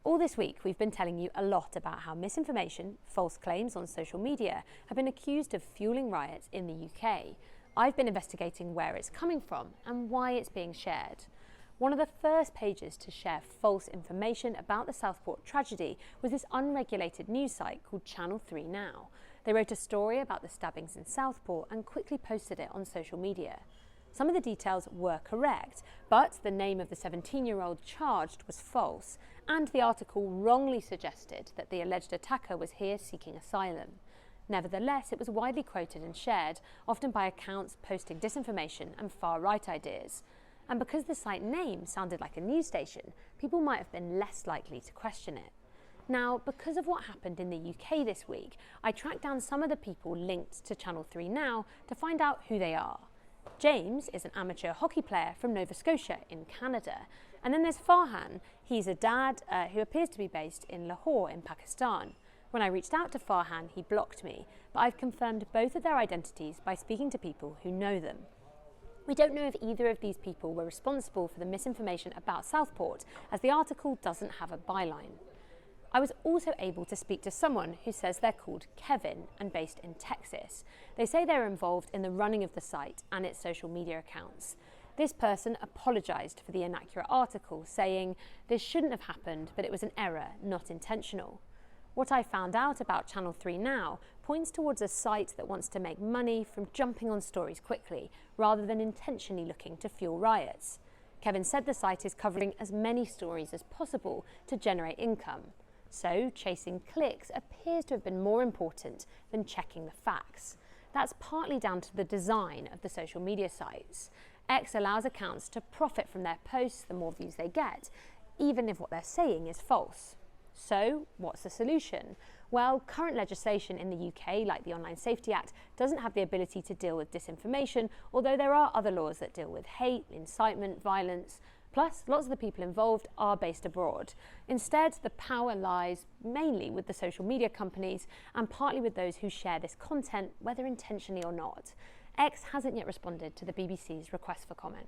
All this week, we've been telling you a lot about how misinformation, false claims on social media have been accused of fueling riots in the UK. I've been investigating where it's coming from and why it's being shared. One of the first pages to share false information about the Southport tragedy was this unregulated news site called Channel 3 Now. They wrote a story about the stabbings in Southport and quickly posted it on social media. Some of the details were correct, but the name of the 17-year-old charged was false, and the article wrongly suggested that the alleged attacker was here seeking asylum. Nevertheless, it was widely quoted and shared, often by accounts posting disinformation and far-right ideas. And because the site name sounded like a news station, people might have been less likely to question it. Now, because of what happened in the UK this week, I tracked down some of the people linked to Channel 3 Now to find out who they are. James is an amateur hockey player from Nova Scotia in Canada. And then there's Farhan. He's a dad who appears to be based in Lahore in Pakistan. When I reached out to Farhan, he blocked me, but I've confirmed both of their identities by speaking to people who know them. We don't know if either of these people were responsible for the misinformation about Southport, as the article doesn't have a byline. I was also able to speak to someone who says they're called Kevin and based in Texas. They say they're involved in the running of the site and its social media accounts. This person apologised for the inaccurate article, saying this shouldn't have happened, but it was an error, not intentional. What I found out about Channel 3 Now points towards a site that wants to make money from jumping on stories quickly, rather than intentionally looking to fuel riots. Kevin said the site is covering as many stories as possible to generate income. So, chasing clicks appears to have been more important than checking the facts. That's partly down to the design of the social media sites. X allows accounts to profit from their posts the more views they get, even if what they're saying is false. So, what's the solution? Well, current legislation in the UK, like the Online Safety Act, doesn't have the ability to deal with disinformation, although there are other laws that deal with hate, incitement, violence. Plus, lots of the people involved are based abroad. Instead, the power lies mainly with the social media companies and partly with those who share this content, whether intentionally or not. X hasn't yet responded to the BBC's request for comment.